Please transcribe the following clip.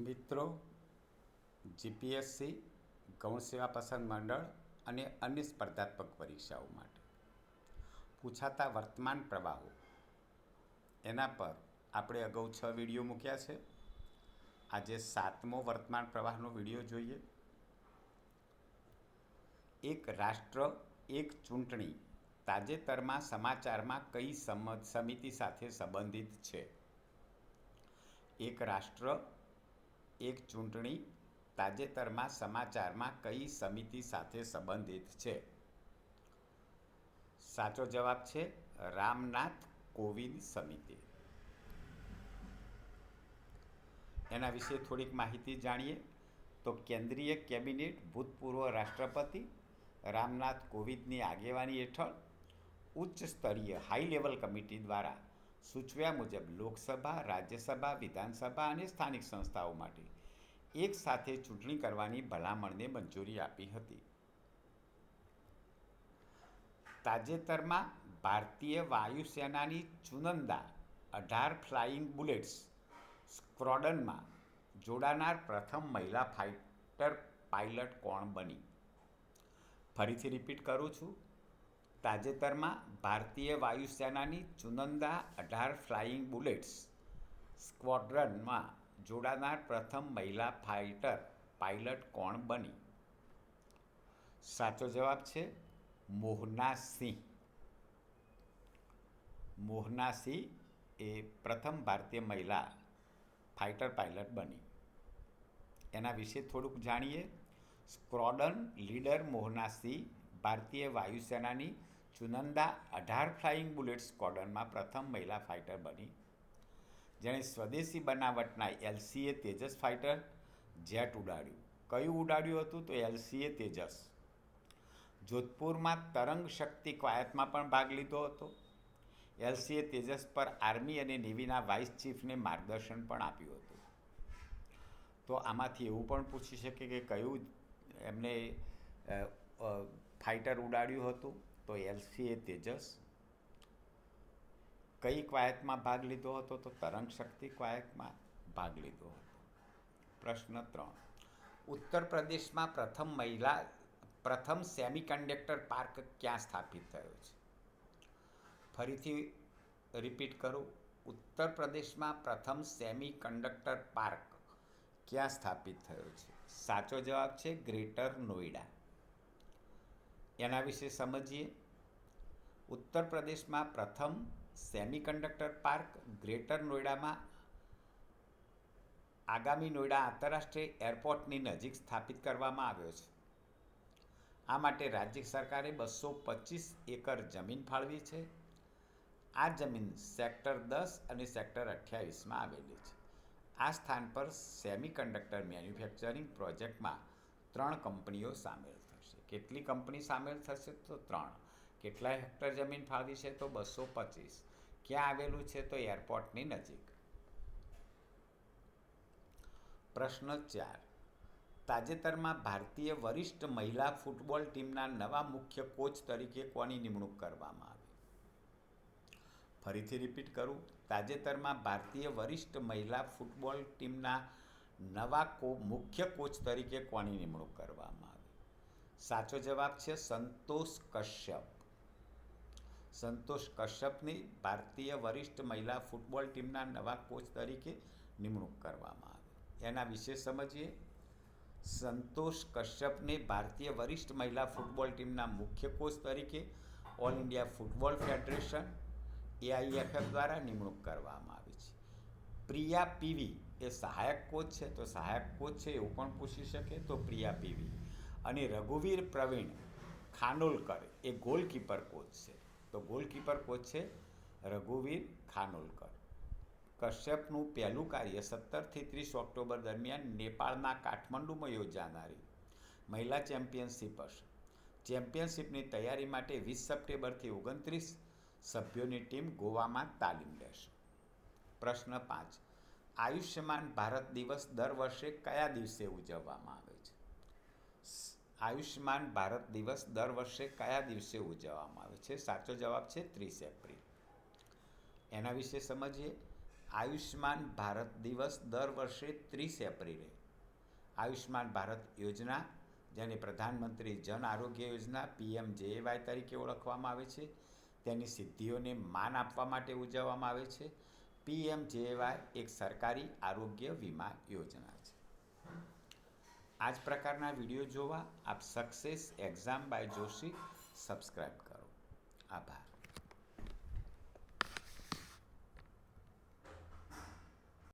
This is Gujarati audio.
મિત્રો, જીપીએસસી, ગૌણ સેવા પસંદ મંડળ અને અન્ય સ્પર્ધાત્મક પરીક્ષાઓ માટે પૂછાતા વર્તમાન પ્રવાહો એના પર આપણે અગાઉ 6 વિડીયો મૂક્યા છે. આજે 7મો વર્તમાન પ્રવાહનો વિડીયો જોઈએ. એક રાષ્ટ્ર એક ચૂંટણી તાજેતરમાં સમાચારમાં કઈ સમિતિ સાથે સંબંધિત છે? એક રાષ્ટ્ર એક ચૂંટણી તાજેતરમાં સમાચારમાં કઈ સમિતિ સાથે સંબંધિત છે? સાચો જવાબ છે રામનાથ કોવિંદ સમિતિ. એના વિશે થોડીક માહિતી જાણીએ તો કેન્દ્રીય કેબિનેટ ભૂતપૂર્વ રાષ્ટ્રપતિ રામનાથ કોવિંદની આગેવાની હેઠળ ઉચ્ચ સ્તરીય હાઈ લેવલ કમિટી દ્વારા સૂચવ્યા મુજબ લોકસભા, રાજ્યસભા, વિધાનસભા અને સ્થાનિક સંસ્થાઓ માટે એક સાથે ચૂંટણી કરવાની ભલામણને મંજૂરી આપી હતી. તાજેતરમાં ભારતીય વાયુસેનાની ચુનંદા 18 ફ્લાઇંગ બુલેટ્સ સ્ક્વોડ્રનમાં જોડાનાર પ્રથમ મહિલા ફાઇટર પાયલટ કોણ બની? ફરીથી રિપીટ કરું છું. તાજેતરમાં ભારતીય વાયુસેનાની ચુનંદા 18 ફ્લાઇંગ બુલેટ્સ સ્ક્વોડ્રનમાં જોડાનાર પ્રથમ મહિલા ફાઇટર પાયલટ કોણ બની? સાચો જવાબ છે મોહના સિંહ. મોહના સિંહ એ પ્રથમ ભારતીય મહિલા ફાઇટર પાયલટ બની. એના વિશે થોડુંક જાણીએ. સ્ક્વોડ્રન લીડર મોહના સિંહ ભારતીય વાયુસેનાની ચુનંદા 18 ફ્લાઇંગ બુલેટ સ્ક્વોડ્રનમાં પ્રથમ મહિલા ફાઇટર બની, જેણે સ્વદેશી બનાવટના LCA તેજસ ફાઇટર જેટ ઉડાડ્યું. કયું ઉડાડ્યું હતું? તો LCA તેજસ. જોધપુરમાં તરંગ શક્તિ કવાયતમાં પણ ભાગ લીધો હતો. LCA તેજસ પર આર્મી અને નેવીના વાઇસ ચીફને માર્ગદર્શન પણ આપ્યું હતું. તો આમાંથી એવું પણ પૂછી શકે કે કયું એમને ફાઇટર ઉડાડ્યું હતું? તો LCA તેજસ. કઈ કવાયતમાં ભાગ લીધો હતો? તો તરંગ શક્તિ કવાયતમાં ભાગ લીધો હતો. પ્રશ્ન 3. ઉત્તર પ્રદેશમાં પ્રથમ સેમિકન્ડક્ટર પાર્ક ક્યાં સ્થાપિત થયો છે? ફરીથી રિપીટ કરું. ઉત્તર પ્રદેશમાં પ્રથમ સેમિકન્ડક્ટર પાર્ક ક્યાં સ્થાપિત થયો છે? સાચો જવાબ છે ગ્રેટર નોઈડા. એના વિશે સમજીએ. ઉત્તર પ્રદેશમાં પ્રથમ સેમિકન્ડક્ટર પાર્ક ગ્રેટર નોઈડામાં આગામી નોઈડા આંતરરાષ્ટ્રીય એરપોર્ટની નજીક સ્થાપિત કરવામાં આવ્યો છે. આ માટે રાજ્ય સરકારે 225 એકર જમીન ફાળવી છે. આ જમીન સેક્ટર 10 અને સેક્ટર 28માં આવેલી છે. આ સ્થાન પર સેમિકન્ડક્ટર મેન્યુફેક્ચરિંગ પ્રોજેક્ટમાં 3 કંપનીઓ સામેલ થશે. કેટલી કંપની સામેલ થશે? તો 3. કેટલા હેક્ટર જમીન ફાળવી છે? તો 225. ક્યાં આવેલું છે? તો એરપોર્ટની નજીક. પ્રશ્ન 4. તાજેતરમાં ભારતીય વરિષ્ઠ મહિલા ફૂટબોલ ટીમના નવા મુખ્ય કોચ તરીકે કોની નિમણૂક કરવામાં આવી? ફરીથી રિપીટ કરું. તાજેતરમાં ભારતીય વરિષ્ઠ મહિલા ફૂટબોલ ટીમના નવા મુખ્ય કોચ તરીકે કોની નિમણૂક કરવામાં આવી? સાચો જવાબ છે સંતોષ કશ્યપ. સંતોષ કશ્યપની ભારતીય વરિષ્ઠ મહિલા ફૂટબોલ ટીમના નવા કોચ તરીકે નિમણૂક કરવામાં આવી. એના વિશે સમજીએ. સંતોષ કશ્યપને ભારતીય વરિષ્ઠ મહિલા ફૂટબોલ ટીમના મુખ્ય કોચ તરીકે all India football federation AIFF દ્વારા નિમણૂક કરવામાં આવી છે. પ્રિયા પીવી એ સહાયક કોચ છે. તો સહાયક કોચ છે એવું પણ પૂછી શકે. તો પ્રિયા પીવી. અને રઘુવીર પ્રવીણ ખાનોલકર એ ગોલકીપર કોચ છે. તો ગોલકીપર કોચ છે રઘુવીર ખાનોલકર. કશ્યપનું પહેલું કાર્ય 17થી 30 ઓક્ટોબર દરમિયાન નેપાળના કાઠમંડુમાં યોજાનારી મહિલા ચેમ્પિયનશિપ હશે. ચેમ્પિયનશિપની તૈયારી માટે 20 સપ્ટેમ્બરથી 29 સભ્યોની ટીમ ગોવામાં તાલીમ લેશે. પ્રશ્ન 5. આયુષ્યમાન ભારત દિવસ દર વર્ષે કયા દિવસે ઉજવવામાં આવે છે? આયુષ્યમાન ભારત દિવસ દર વર્ષે કયા દિવસે ઉજવવામાં આવે છે? સાચો જવાબ છે 30 એપ્રિલ. એના વિશે સમજીએ. આયુષ્માન ભારત દિવસ દર વર્ષે 30 એપ્રિલે આયુષ્માન ભારત યોજના, જેને પ્રધાનમંત્રી જન આરોગ્ય યોજના PMJAY તરીકે ઓળખવામાં આવે છે, તેની સિદ્ધિઓને માન આપવા માટે ઉજવવામાં આવે છે. PMJAY એક સરકારી આરોગ્ય વીમા યોજના છે. આ જ પ્રકારના વિડીયો જોવા આપ success exam by Joshi subscribe કરો. આભાર.